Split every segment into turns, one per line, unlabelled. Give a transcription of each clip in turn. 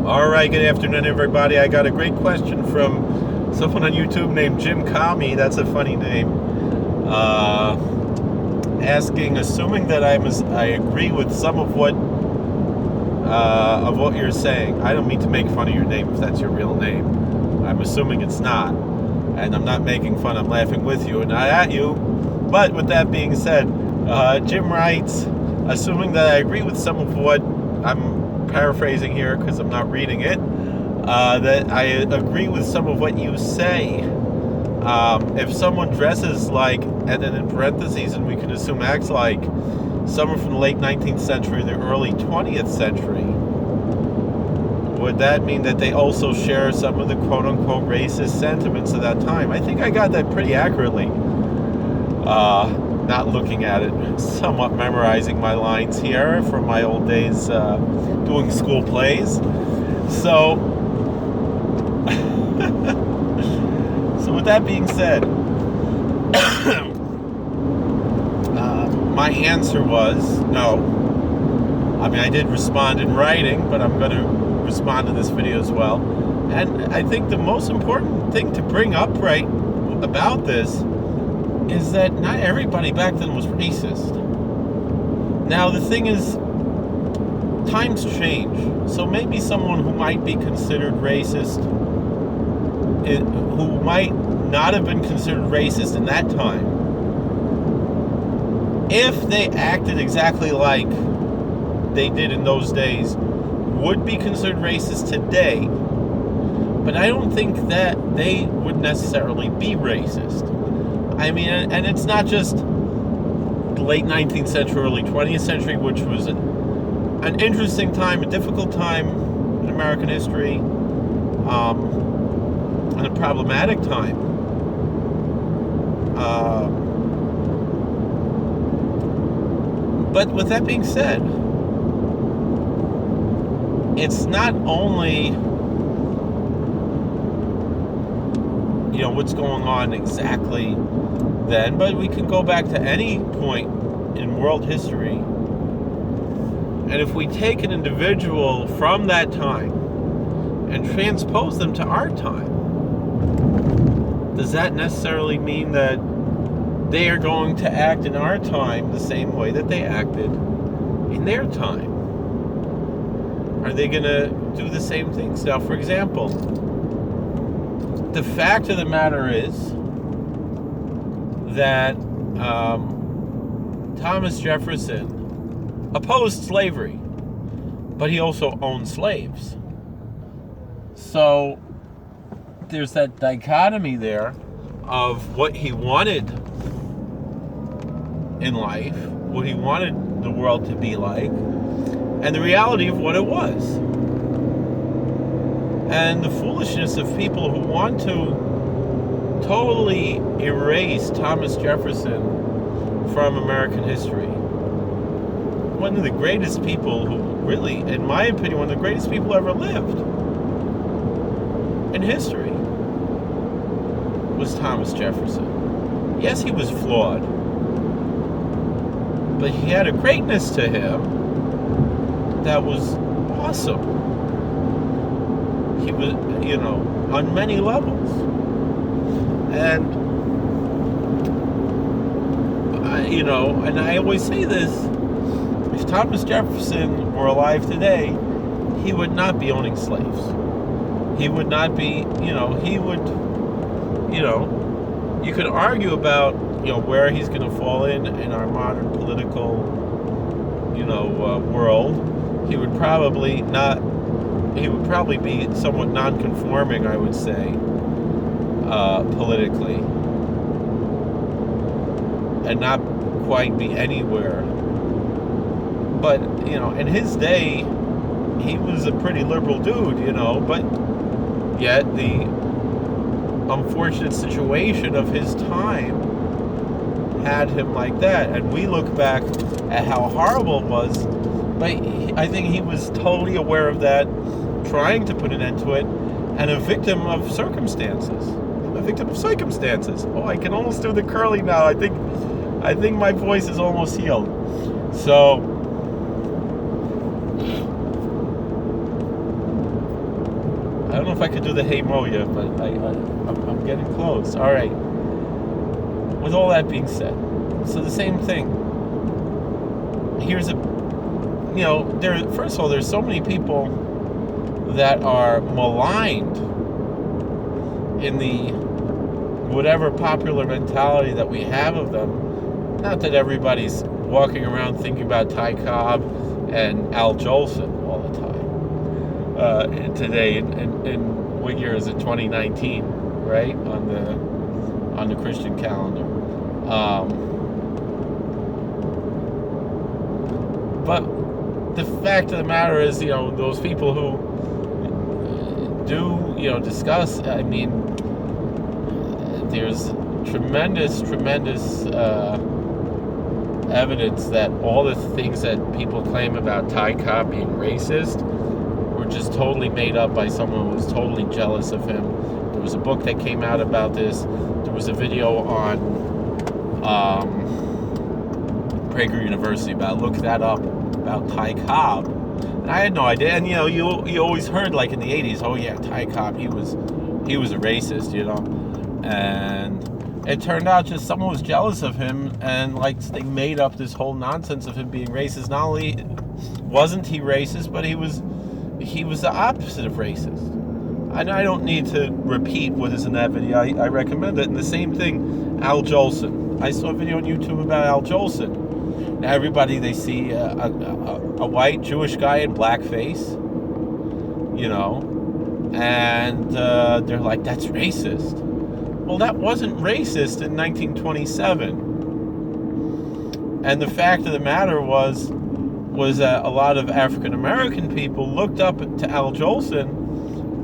All right, good afternoon, everybody. I got a great question from someone on YouTube named Jim Kami. That's a funny name. Asking, assuming that I agree with some of what you're saying. I don't mean to make fun of your name if that's your real name. I'm assuming it's not, and I'm not making fun. I'm laughing with you and not at you. But with that being said, Jim writes, assuming that I agree with some of what I'm paraphrasing here because I'm not reading it, that I agree with some of what you say. If someone dresses like, and then in parentheses, and we can assume acts like someone from the late 19th century, the early 20th century, would that mean that they also share some of the quote-unquote racist sentiments of that time? I think I got that pretty accurately. Not looking at it, somewhat memorizing my lines here from my old days doing school plays. So with that being said, my answer was no. I mean, I did respond in writing, but I'm going to respond to this video as well. And I think the most important thing to bring up right about this is that not everybody back then was racist. Now, the thing is, times change. So maybe someone who might be considered racist, who might not have been considered racist in that time, if they acted exactly like they did in those days, would be considered racist today. But I don't think that they would necessarily be racist. I mean, and it's not just the late 19th century, early 20th century, which was an interesting time, a difficult time in American history, and a problematic time. But with that being said, it's not only what's going on exactly then, but we can go back to any point in world history, and if we take an individual from that time and transpose them to our time, does that necessarily mean that they are going to act in our time the same way that they acted in their time? Are they going to do the same things? Now, for example, the fact of the matter is that Thomas Jefferson opposed slavery, but he also owned slaves. So there's that dichotomy there of what he wanted in life, what he wanted the world to be like, and the reality of what it was. And the foolishness of people who want to totally erase Thomas Jefferson from American history. One of the greatest people who really, in my opinion, one of the greatest people ever lived in history was Thomas Jefferson. Yes, he was flawed, but he had a greatness to him that was awesome. He was, on many levels. And, and I always say this, if Thomas Jefferson were alive today, he would not be owning slaves. He would not be, he would, you could argue about, where he's going to fall in our modern political, world. He would probably be somewhat non-conforming, I would say, politically, and not quite be anywhere. But, in his day, he was a pretty liberal dude, but yet the unfortunate situation of his time had him like that. And we look back at how horrible it was, but I think he was totally aware of that, trying to put an end to it, and a victim of circumstances. Oh, I can almost do the curly now. I think my voice is almost healed. So don't know if I could do the hey mo yet, but I'm getting close. All right. With all that being said, so the same thing. Here's first of all, there's so many people that are maligned in the whatever popular mentality that we have of them. Not that everybody's walking around thinking about Ty Cobb and Al Jolson all the time. Today, in what year is it? 2019, right? On the Christian calendar. But the fact of the matter is, those people who do, discuss, I mean, there's tremendous evidence that all the things that people claim about Ty Cobb being racist were just totally made up by someone who was totally jealous of him. There was a book that came out about this. There was a video on Prager University look that up, about Ty Cobb. And I had no idea. And you always heard, like in the 80s, oh yeah, Ty Cobb, he was a racist, and it turned out just someone was jealous of him, and like they made up this whole nonsense of him being racist. Not only wasn't he racist, but he was the opposite of racist. I don't need to repeat what is in that video. I recommend it. And the same thing, Al Jolson. I saw a video on YouTube about Al Jolson. Now everybody, they see a white Jewish guy in blackface, and they're like, that's racist. Well, that wasn't racist in 1927. And the fact of the matter was that a lot of African American people looked up to Al Jolson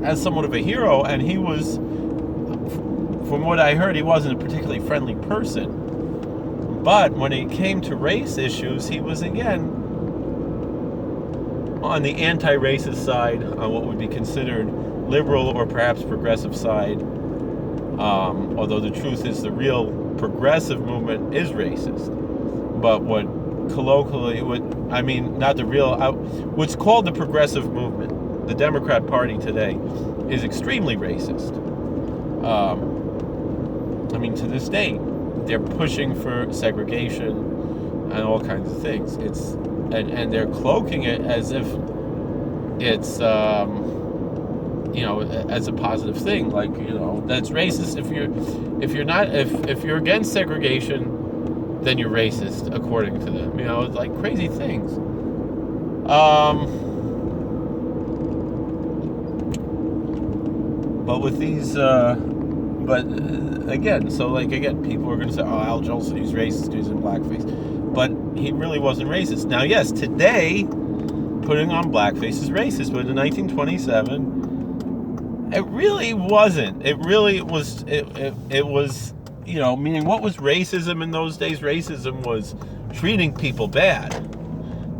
as somewhat of a hero, and he was, from what I heard, he wasn't a particularly friendly person. But when it came to race issues, he was again on the anti-racist side, on what would be considered liberal or perhaps progressive side. Although the truth is, the real progressive movement is racist. But what's called the progressive movement, the Democrat Party today, is extremely racist. To this day, they're pushing for segregation and all kinds of things. And they're cloaking it as if it's as a positive thing, like that's racist. If you're against segregation, then you're racist according to them. It's like crazy things. But with these, again, people are going to say, oh, Al Jolson, he's racist, he's in blackface. But he really wasn't racist. Now, yes, today, putting on blackface is racist, but in 1927, it really wasn't. It really was, it was, meaning what was racism in those days? Racism was treating people bad.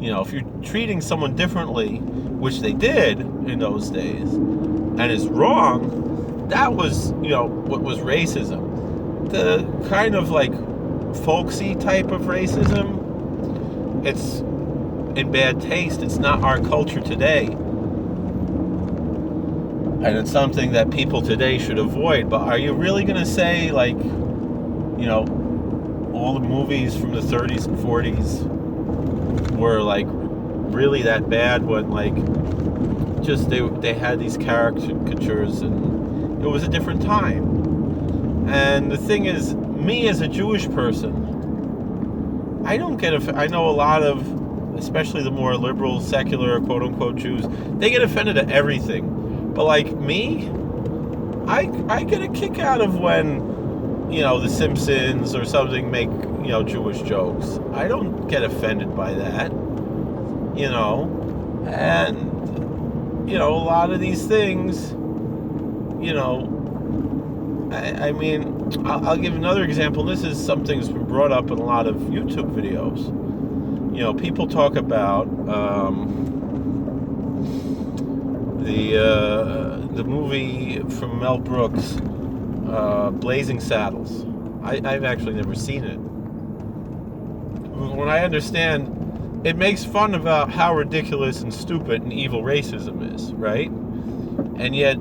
If you're treating someone differently, which they did in those days, and it's wrong, that was, what was racism. The kind of like folksy type of racism, it's in bad taste. It's not our culture today. And it's something that people today should avoid. But are you really going to say, like, all the movies from the 30s and 40s were, like, really that bad when, like, just they had these caricatures, and it was a different time. And the thing is, me as a Jewish person, I know a lot of, especially the more liberal, secular, quote-unquote Jews, they get offended at everything. But like me, I get a kick out of when, The Simpsons or something make, Jewish jokes. I don't get offended by that, and, a lot of these things, I'll give another example. This is something that's been brought up in a lot of YouTube videos. People talk about the movie from Mel Brooks, Blazing Saddles. I've actually never seen it. When I understand, it makes fun about how ridiculous and stupid and evil racism is, right? And yet,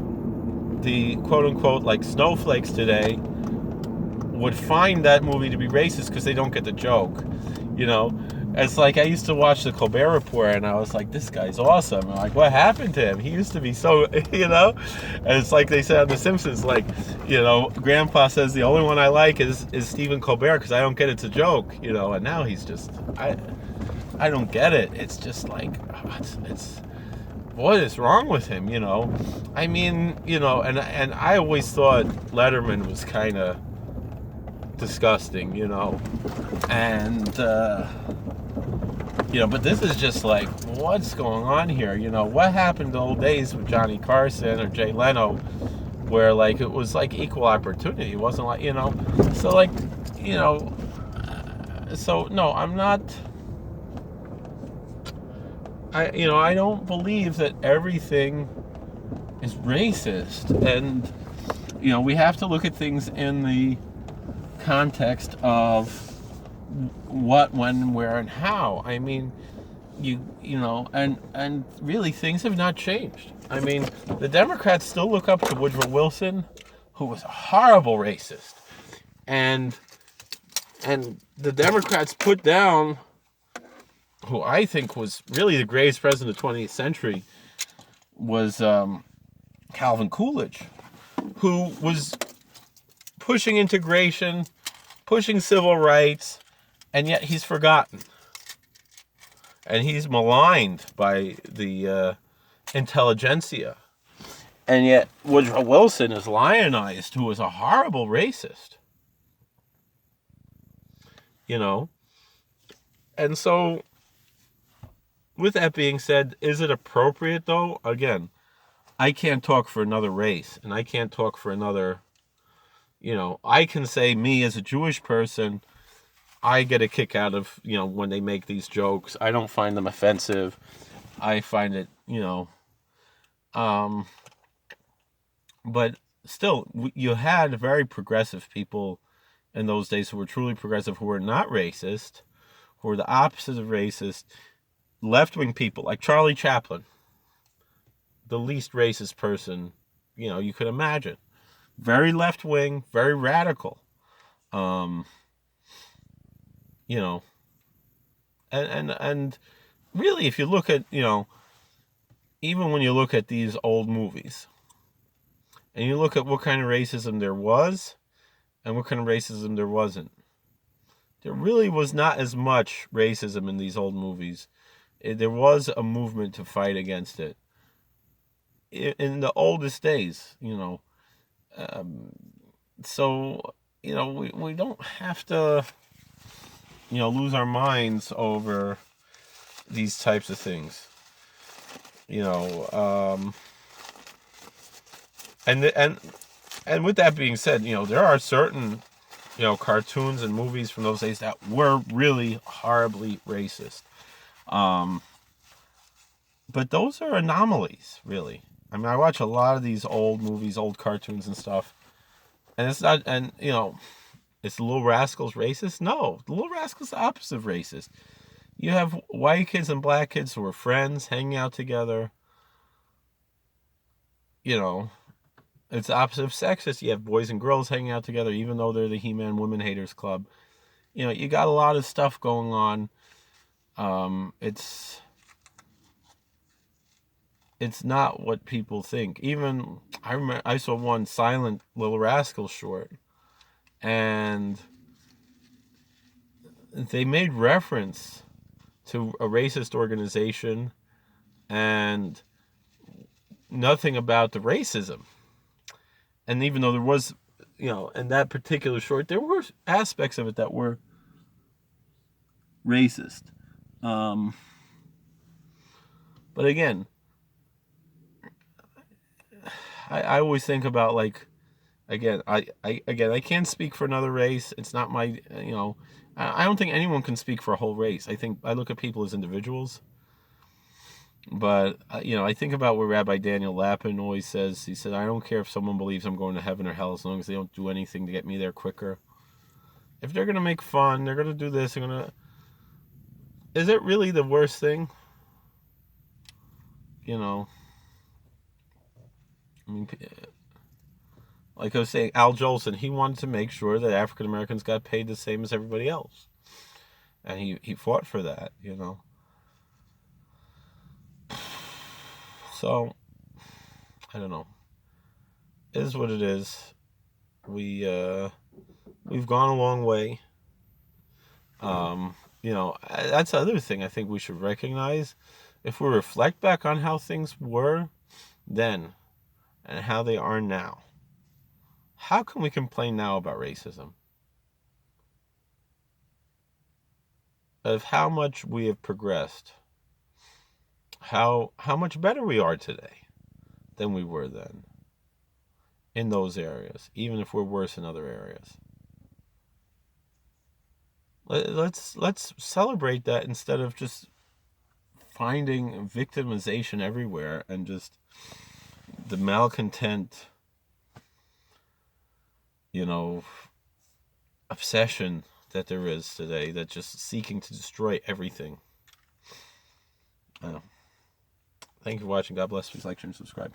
the quote-unquote like snowflakes today would find that movie to be racist because they don't get the joke. It's like I used to watch the Colbert Report and I was like, this guy's awesome. I'm like, what happened to him? He used to be so, and it's like they said on The Simpsons, like, Grandpa says the only one I like is Stephen Colbert because I don't get it's a joke, and now he's just, I don't get it. It's just like, it's what is wrong with him, I mean, and I always thought Letterman was kind of disgusting, and but this is just like, what's going on here? What happened to old days with Johnny Carson or Jay Leno, where like it was like equal opportunity. It wasn't like, so like, so no, I'm not. I don't believe that everything is racist, and we have to look at things in the context of what, when, where, and how. I mean, and really things have not changed. I mean, the Democrats still look up to Woodrow Wilson, who was a horrible racist, and the Democrats put down who I think was really the greatest president of the 20th century was Calvin Coolidge, who was pushing integration, pushing civil rights, and yet he's forgotten. And he's maligned by the intelligentsia. And yet Woodrow Wilson is lionized, who was a horrible racist. And so, with that being said, is it appropriate though? Again, I can't talk for another race, and I can't talk for another, I can say, me as a Jewish person, I get a kick out of, when they make these jokes. I don't find them offensive. I find it, but still, you had very progressive people in those days who were truly progressive, who were not racist, who were the opposite of racist, left-wing people like Charlie Chaplin, the least racist person, you could imagine. Very left-wing, very radical. And really, if you look at, even when you look at these old movies, and you look at what kind of racism there was, and what kind of racism there wasn't, there really was not as much racism in these old movies. There was a movement to fight against it. In the oldest days, so, we don't have to, lose our minds over these types of things, and with that being said, there are certain, cartoons and movies from those days that were really horribly racist. But those are anomalies, really. I mean, I watch a lot of these old movies, old cartoons and stuff, and it's not, and is the Little Rascals racist? No, the Little Rascals the opposite of racist. You have white kids and black kids who are friends, hanging out together. It's the opposite of sexist. You have boys and girls hanging out together, even though they're the He-Man Women Haters Club. You got a lot of stuff going on. It's not what people think. Even I remember I saw one silent Little Rascals short, and they made reference to a racist organization and nothing about the racism. And even though there was, in that particular short, there were aspects of it that were racist. But again, I always think about, like, again, I can't speak for another race. It's not my, I don't think anyone can speak for a whole race. I look at people as individuals. But, I think about what Rabbi Daniel Lapin always says. He said, I don't care if someone believes I'm going to heaven or hell as long as they don't do anything to get me there quicker. If they're going to make fun, they're going to do this, is it really the worst thing? I mean, Like I was saying, Al Jolson, he wanted to make sure that African Americans got paid the same as everybody else. And he fought for that, you know. So, I don't know. It is what it is. We've gone a long way. You know, that's the other thing I think we should recognize. If we reflect back on how things were then and how they are now, how can we complain now about racism? Of how much we have progressed, how much better we are today than we were then in those areas, even if we're worse in other areas. Let's celebrate that instead of just finding victimization everywhere and just the malcontent, you know, obsession that there is today, that's just seeking to destroy everything. Thank you for watching. God bless. Please like, share, and subscribe.